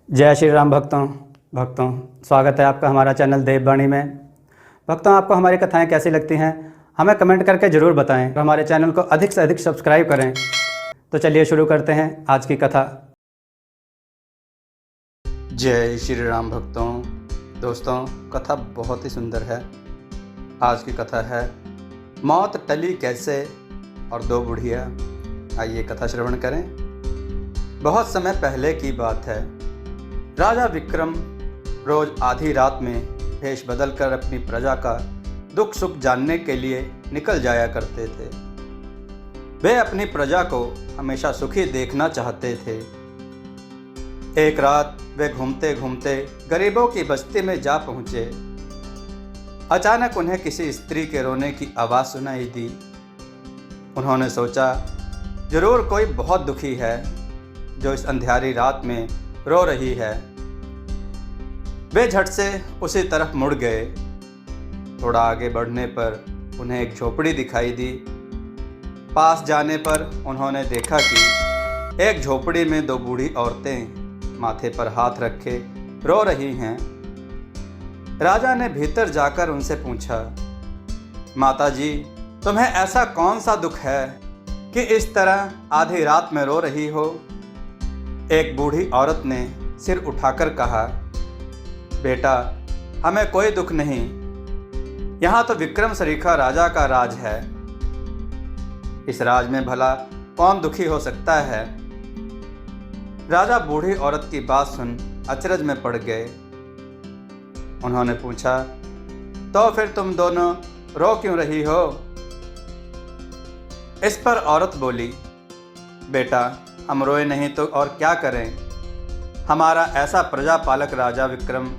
जय श्री राम भक्तों स्वागत है आपका हमारा चैनल देववाणी में। भक्तों, आपको हमारी कथाएं कैसी लगती हैं हमें कमेंट करके ज़रूर बताएं और हमारे चैनल को अधिक से अधिक सब्सक्राइब करें। तो चलिए शुरू करते हैं आज की कथा। जय श्री राम दोस्तों, कथा बहुत ही सुंदर है। आज की कथा है मौत टली कैसे और दो बुढ़िया। आइए कथा श्रवण करें। बहुत समय पहले की बात है। राजा विक्रम रोज आधी रात में भेष बदलकर अपनी प्रजा का दुख सुख जानने के लिए निकल जाया करते थे। वे अपनी प्रजा को हमेशा सुखी देखना चाहते थे। एक रात वे घूमते घूमते गरीबों की बस्ती में जा पहुँचे। अचानक उन्हें किसी स्त्री के रोने की आवाज़ सुनाई दी। उन्होंने सोचा, जरूर कोई बहुत दुखी है जो इस अंधियारी रात में रो रही है। वे झट से उसी तरफ मुड़ गए। थोड़ा आगे बढ़ने पर उन्हें एक झोपड़ी दिखाई दी। पास जाने पर उन्होंने देखा कि एक झोपड़ी में दो बूढ़ी औरतें माथे पर हाथ रखे रो रही हैं। राजा ने भीतर जाकर उनसे पूछा, माता जी, तुम्हें ऐसा कौन सा दुख है कि इस तरह आधी रात में रो रही हो? एक बूढ़ी औरत ने सिर उठाकर कहा, बेटा, हमें कोई दुख नहीं। यहाँ तो विक्रम सरीखा राजा का राज है। इस राज में भला कौन दुखी हो सकता है? राजा बूढ़ी औरत की बात सुन अचरज में पड़ गए। उन्होंने पूछा, तो फिर तुम दोनों रो क्यों रही हो? इस पर औरत बोली, बेटा, हम रोए नहीं तो और क्या करें? हमारा ऐसा प्रजापालक राजा विक्रम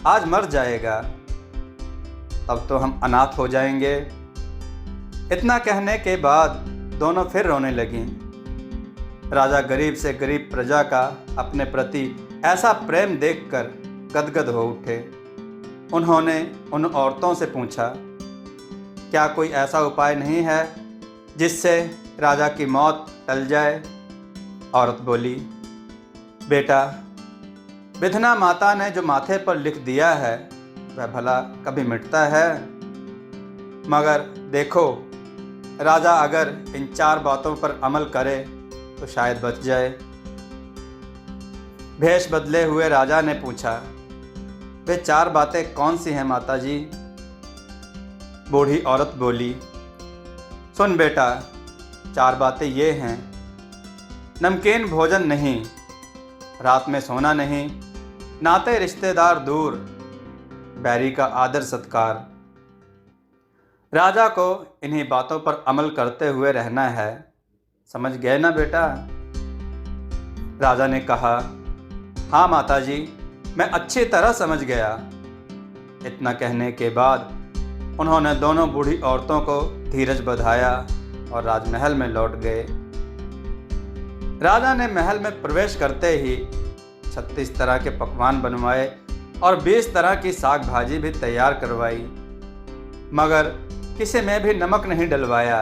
आज मर जाएगा, तब तो हम अनाथ हो जाएंगे। इतना कहने के बाद दोनों फिर रोने लगीं। राजा गरीब से गरीब प्रजा का अपने प्रति ऐसा प्रेम देखकर गदगद हो उठे। उन्होंने उन औरतों से पूछा, क्या कोई ऐसा उपाय नहीं है जिससे राजा की मौत टल जाए? औरत बोली, बेटा, विधना माता ने जो माथे पर लिख दिया है वह भला कभी मिटता है? मगर देखो, राजा अगर इन चार बातों पर अमल करे तो शायद बच जाए। भेष बदले हुए राजा ने पूछा, वे चार बातें कौन सी हैं माता जी? बूढ़ी औरत बोली, सुन बेटा, चार बातें ये हैं। नमकीन भोजन नहीं, रात में सोना नहीं, नाते रिश्तेदार दूर, बैरी का आदर सत्कार। राजा को इन्हीं बातों पर अमल करते हुए रहना है। समझ गए ना बेटा? राजा ने कहा, हाँ माता जी, मैं अच्छी तरह समझ गया। इतना कहने के बाद उन्होंने दोनों बूढ़ी औरतों को धीरज बधाया और राजमहल में लौट गए। राजा ने महल में प्रवेश करते ही 36 तरह के पकवान बनवाए और 20 तरह की साग भाजी भी तैयार करवाई, मगर किसी में भी नमक नहीं डलवाया।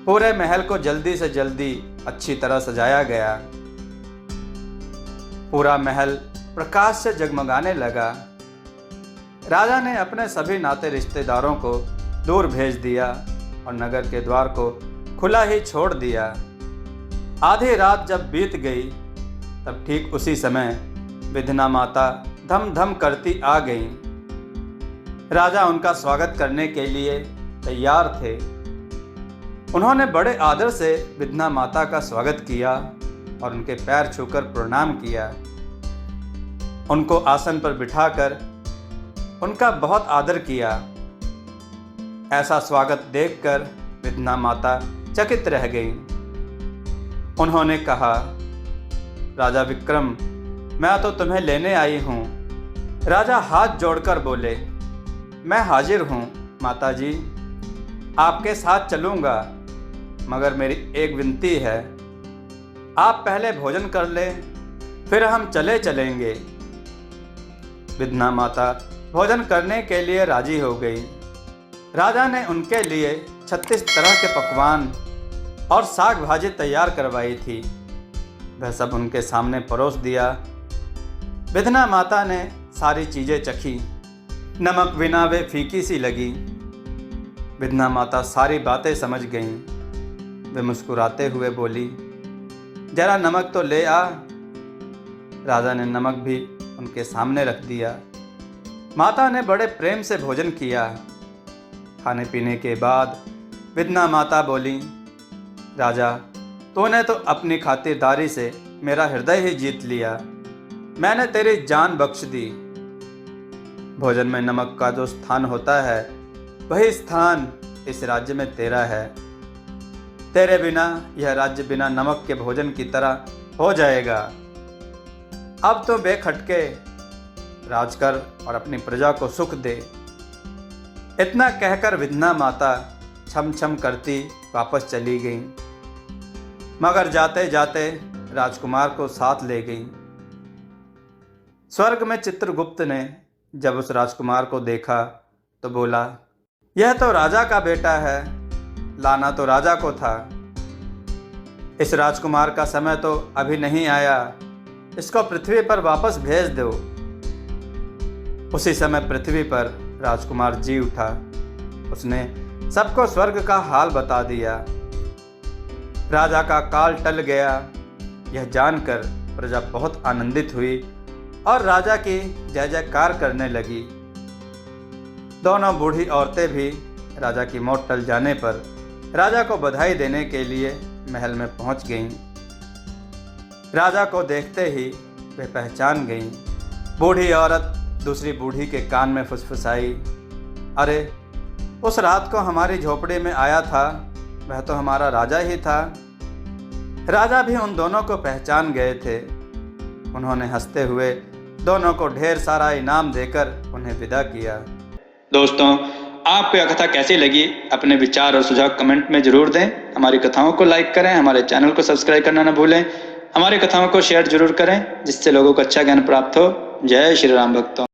पूरे महल को जल्दी से जल्दी अच्छी तरह सजाया गया। पूरा महल प्रकाश से जगमगाने लगा। राजा ने अपने सभी नाते रिश्तेदारों को दूर भेज दिया और नगर के द्वार को खुला ही छोड़ दिया। आधी रात जब बीत गई तब ठीक उसी समय विधना माता धम धम करती आ गईं। राजा उनका स्वागत करने के लिए तैयार थे। उन्होंने बड़े आदर से विधना माता का स्वागत किया और उनके पैर छूकर प्रणाम किया। उनको आसन पर बिठाकर उनका बहुत आदर किया। ऐसा स्वागत देखकर विधना माता चकित रह गईं। उन्होंने कहा, राजा विक्रम, मैं तो तुम्हें लेने आई हूँ। राजा हाथ जोड़कर बोले, मैं हाजिर हूँ माता जी, आपके साथ चलूँगा, मगर मेरी एक विनती है। आप पहले भोजन कर लें, फिर हम चलेंगे। विधना माता भोजन करने के लिए राजी हो गई। राजा ने उनके लिए 36 तरह के पकवान और साग भाजी तैयार करवाई थी। वह सब उनके सामने परोस दिया विधना माता ने सारी चीज़ें चखी, नमक बिना वे फीकी सी लगी। विधना माता सारी बातें समझ गईं। वे मुस्कुराते हुए बोली, जरा नमक तो ले आ। राजा ने नमक भी उनके सामने रख दिया। माता ने बड़े प्रेम से भोजन किया। खाने पीने के बाद विधना माता बोली, राजा, तूने तो अपनी खातिरदारी से मेरा हृदय ही जीत लिया। मैंने तेरी जान बख्श दी। भोजन में नमक का जो स्थान होता है, वही स्थान इस राज्य में तेरा है। तेरे बिना यह राज्य बिना नमक के भोजन की तरह हो जाएगा। अब तो बेखटके राज कर और अपनी प्रजा को सुख दे। इतना कहकर विधना माता छम छम करती वापस चली गई, मगर जाते जाते राजकुमार को साथ ले गई। स्वर्ग में चित्रगुप्त ने जब उस राजकुमार को देखा तो बोला, यह तो राजा का बेटा है, लाना तो राजा को था। इस राजकुमार का समय तो अभी नहीं आया, इसको पृथ्वी पर वापस भेज दो। उसी समय पृथ्वी पर राजकुमार जी उठा। उसने सबको स्वर्ग का हाल बता दिया। राजा का काल टल गया। यह जानकर प्रजा बहुत आनंदित हुई और राजा की जय जयकार करने लगी। दोनों बूढ़ी औरतें भी राजा की मौत टल जाने पर राजा को बधाई देने के लिए महल में पहुंच गईं। राजा को देखते ही वे पहचान गईं। बूढ़ी औरत दूसरी बूढ़ी के कान में फुसफुसाई, अरे, उस रात को हमारी झोपड़ी में आया था, वह तो हमारा राजा ही था। राजा भी उन दोनों को पहचान गए थे। उन्होंने हंसते हुए दोनों को ढेर सारा इनाम देकर उन्हें विदा किया। दोस्तों, आपको यह कथा कैसी लगी? अपने विचार और सुझाव कमेंट में जरूर दें। हमारी कथाओं को लाइक करें, हमारे चैनल को सब्सक्राइब करना न भूलें। हमारी कथाओं को शेयर जरूर करें, जिससे लोगों को अच्छा ज्ञान प्राप्त हो। जय श्री राम भक्तों।